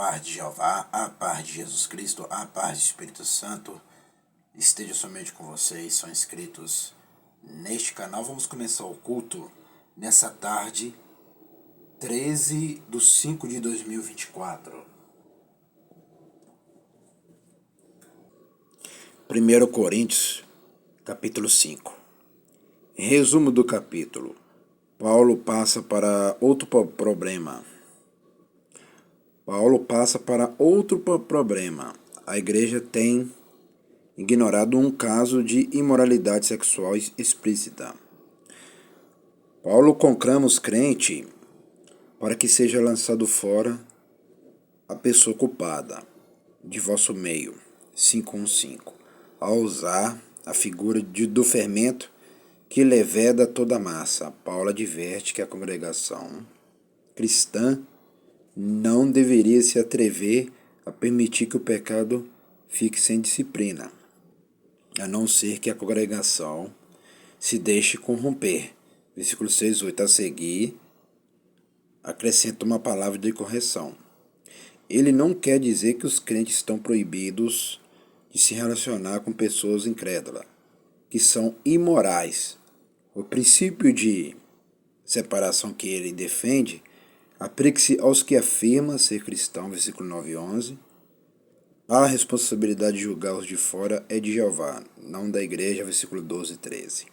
paz de Jeová, a paz de Jesus Cristo, a paz do Espírito Santo esteja somente com vocês, são inscritos neste canal. Vamos começar o culto nessa tarde, 13/5/2024. 1 Coríntios, capítulo 5. Em resumo do capítulo, Paulo passa para outro problema. A igreja tem ignorado um caso de imoralidade sexual explícita. Paulo conclama os crentes para que seja lançado fora a pessoa culpada de vosso meio, 5:1:5, ao usar a figura do fermento que leveda toda a massa. Paulo adverte que a congregação cristã não deveria se atrever a permitir que o pecado fique sem disciplina, a não ser que a congregação se deixe corromper. Versículo 6:8. A seguir, acrescenta uma palavra de correção. Ele não quer dizer que os crentes estão proibidos de se relacionar com pessoas incrédulas, que são imorais. O princípio de separação que ele defende aplica-se aos que afirmam ser cristão, versículo 9:11. A responsabilidade de julgar os de fora é de Jeová, não da igreja, versículo 12:13.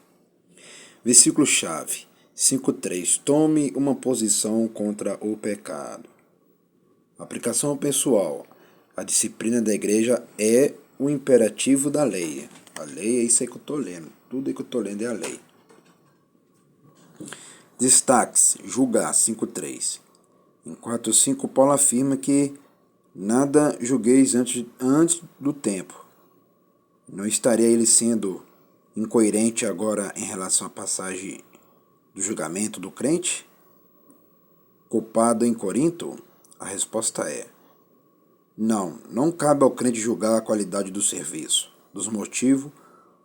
Versículo-chave, 5:3. Tome uma posição contra o pecado. Aplicação pessoal. A disciplina da igreja é o imperativo da lei. A lei é isso aí que eu estou lendo. Tudo aí que eu estou lendo é a lei. Destaque-se. Julgar, 5:3. Em 4:5, Paulo afirma que nada julgueis antes do tempo. Não estaria ele sendo incoerente agora em relação à passagem do julgamento do crente culpado em Corinto? A resposta é: não cabe ao crente julgar a qualidade do serviço, dos motivos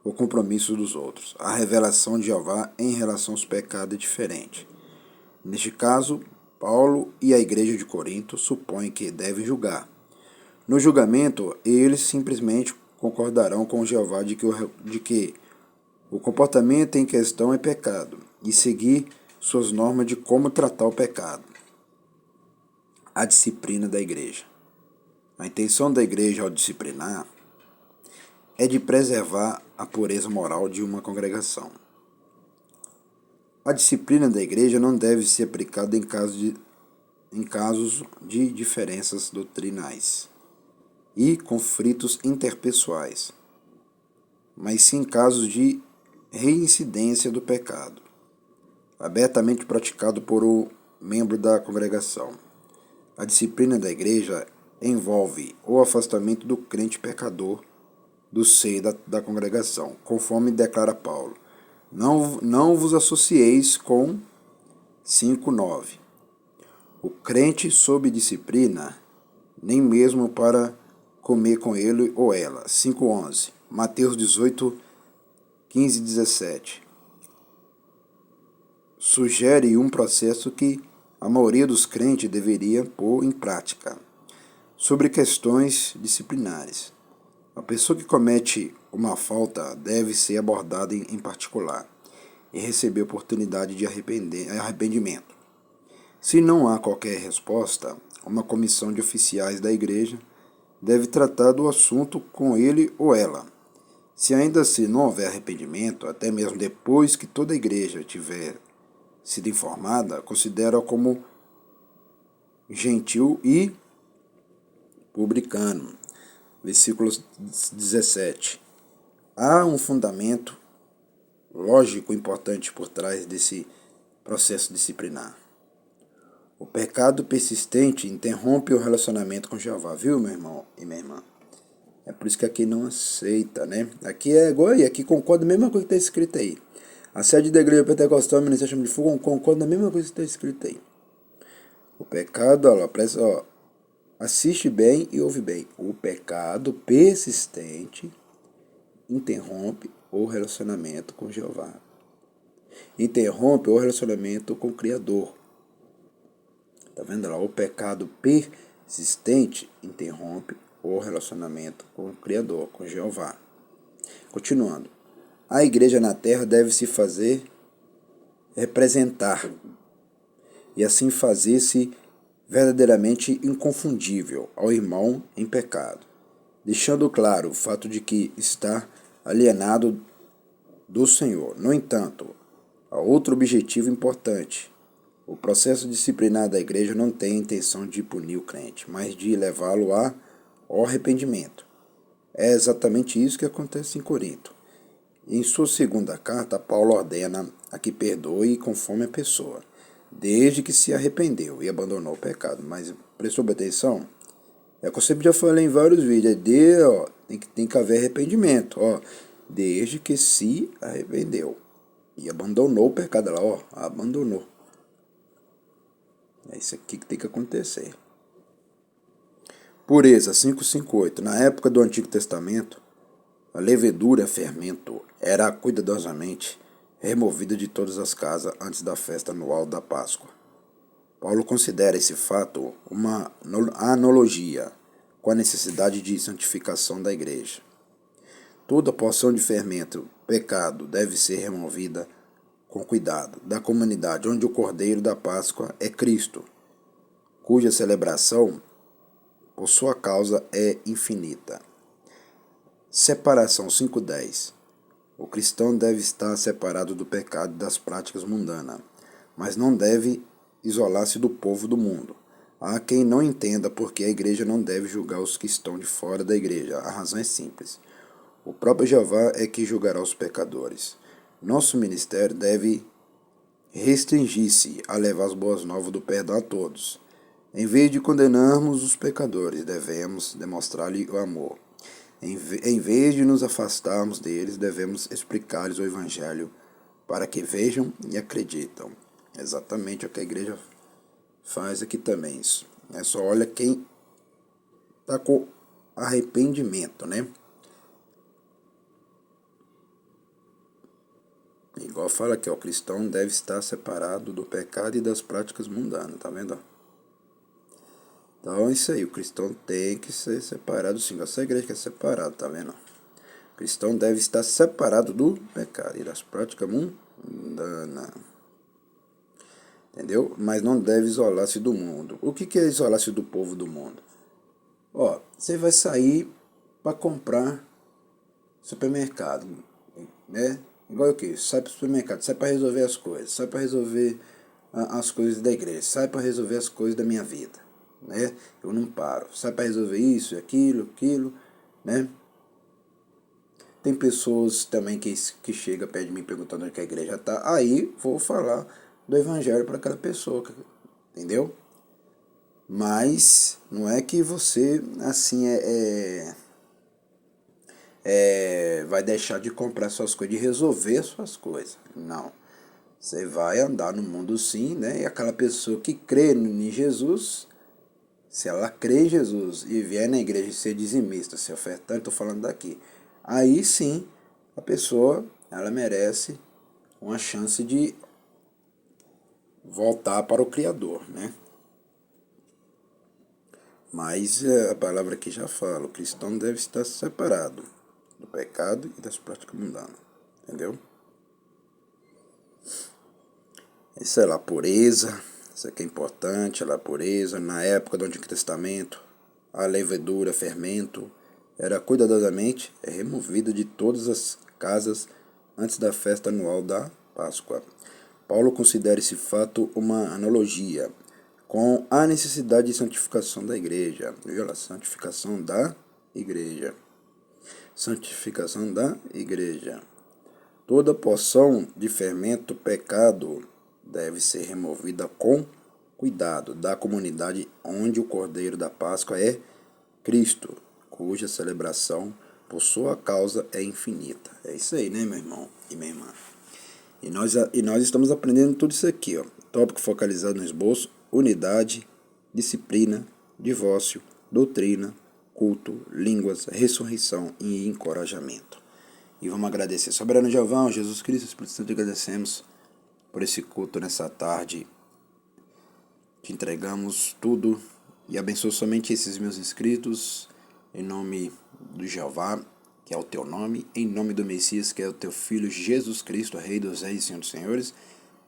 ou compromissos dos outros. A revelação de Jeová em relação aos pecados é diferente. Neste caso, Paulo e a igreja de Corinto supõem que devem julgar. No julgamento, eles simplesmente concordarão com Jeová de que o comportamento em questão é pecado e seguir suas normas de como tratar o pecado. A disciplina da igreja. A intenção da igreja ao disciplinar é de preservar a pureza moral de uma congregação. A disciplina da igreja não deve ser aplicada em casos de diferenças doutrinais e conflitos interpessoais, mas sim em casos de reincidência do pecado, abertamente praticado por um membro da congregação. A disciplina da igreja envolve o afastamento do crente pecador do seio da congregação, conforme declara Paulo. Não vos associeis com 5:9. O crente sob disciplina, nem mesmo para comer com ele ou ela. 5:11. Mateus 18:15-17. Sugere um processo que a maioria dos crentes deveria pôr em prática. Sobre questões disciplinares. A pessoa que comete uma falta deve ser abordada em particular e receber oportunidade de arrependimento. Se não há qualquer resposta, uma comissão de oficiais da igreja deve tratar do assunto com ele ou ela. Se ainda assim não houver arrependimento, até mesmo depois que toda a igreja tiver sido informada, considera como gentil e publicano. Versículo 17. Há um fundamento lógico importante por trás desse processo disciplinar. O pecado persistente interrompe o relacionamento com Jeová, viu, meu irmão e minha irmã? É por isso que aqui não aceita, né? Aqui é igual aí, aqui concorda a mesma coisa que está escrito aí. A sede da igreja pentecostal, a ministério chama de fogo, concorda a mesma coisa que está escrito aí. O pecado, assiste bem e ouve bem. O pecado persistente interrompe o relacionamento com Jeová. Interrompe o relacionamento com o Criador. Tá vendo lá? O pecado persistente existente interrompe o relacionamento com o Criador, com Jeová. Continuando. A igreja na terra deve se fazer representar e assim fazer-se verdadeiramente inconfundível ao irmão em pecado, deixando claro o fato de que está alienado do Senhor. No entanto, há outro objetivo importante. O processo disciplinar da igreja não tem a intenção de punir o crente, mas de levá-lo ao arrependimento. É exatamente isso que acontece em Corinto. Em sua segunda carta, Paulo ordena a que perdoe conforme a pessoa, desde que se arrependeu e abandonou o pecado. Mas prestou atenção? É que eu sempre já falei em vários vídeos. Tem que haver arrependimento. Desde que se arrependeu e abandonou o pecado. Abandonou. É isso aqui que tem que acontecer. Pureza 558. Na época do Antigo Testamento, a levedura, fermento, era cuidadosamente removida de todas as casas antes da festa anual da Páscoa. Paulo considera esse fato uma analogia com a necessidade de santificação da igreja. Toda porção de fermento, pecado, deve ser removida com cuidado da comunidade onde o Cordeiro da Páscoa é Cristo, cuja celebração, por sua causa, é infinita. Separação 5:10. O cristão deve estar separado do pecado e das práticas mundanas, mas não deve isolar-se do povo do mundo. Há quem não entenda porque a igreja não deve julgar os que estão de fora da igreja. A razão é simples. O próprio Jeová é que julgará os pecadores. Nosso ministério deve restringir-se a levar as boas novas do perdão a todos. Em vez de condenarmos os pecadores, devemos demonstrar-lhes o amor. Em vez de nos afastarmos deles, devemos explicar-lhes o Evangelho para que vejam e acreditam. Exatamente o que a igreja faz aqui também. Isso. Só olha quem está com arrependimento, né? Igual fala aqui, o cristão deve estar separado do pecado e das práticas mundanas, tá vendo? Então é isso aí, o cristão tem que ser separado sim. Essa igreja que é separada, tá vendo? O cristão deve estar separado do pecado e das práticas mundanas. Entendeu? Mas não deve isolar-se do mundo. O que é isolar-se do povo do mundo? Você vai sair para comprar supermercado, né? Igual o quê? Sai para o supermercado, sai para resolver as coisas, sai para resolver as coisas da igreja, sai para resolver as coisas da minha vida. Né? Eu não paro. Sai para resolver isso, aquilo, né? Tem pessoas também que chegam perto de mim perguntando onde que a igreja está. Aí vou falar do evangelho para aquela pessoa, entendeu? Mas não é que você assim vai deixar de comprar suas coisas, de resolver suas coisas. Não. Você vai andar no mundo sim, né? E aquela pessoa que crê em Jesus, se ela crê em Jesus e vier na igreja ser dizimista, ser ofertante, estou falando daqui, aí sim a pessoa ela merece uma chance de voltar para o Criador, né? Mas a palavra aqui já fala, o cristão deve estar separado do pecado e das práticas mundanas, entendeu? Isso é lá, pureza. Isso aqui é importante, a pureza. Na época do Antigo Testamento, a levedura, fermento, era cuidadosamente removida de todas as casas antes da festa anual da Páscoa. Paulo considera esse fato uma analogia com a necessidade de santificação da igreja. Santificação da igreja. Santificação da igreja. Toda porção de fermento, pecado, deve ser removida com cuidado da comunidade onde o Cordeiro da Páscoa é Cristo, cuja celebração por sua causa é infinita. É isso aí, né, meu irmão e minha irmã? E nós estamos aprendendo tudo isso aqui, ó. Tópico focalizado no esboço: unidade, disciplina, divórcio, doutrina, culto, línguas, ressurreição e encorajamento. E vamos agradecer. Soberano Jeová, Jesus Cristo, Espírito Santo, agradecemos por esse culto nessa tarde. Te entregamos tudo e abençoo somente esses meus inscritos, em nome do Jeová, que é o teu nome, em nome do Messias, que é o teu Filho Jesus Cristo, Rei dos Reis e Senhor dos Senhores,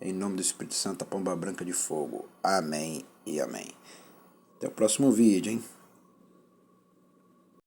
em nome do Espírito Santo, a pomba branca de fogo. Amém e amém. Até o próximo vídeo, hein?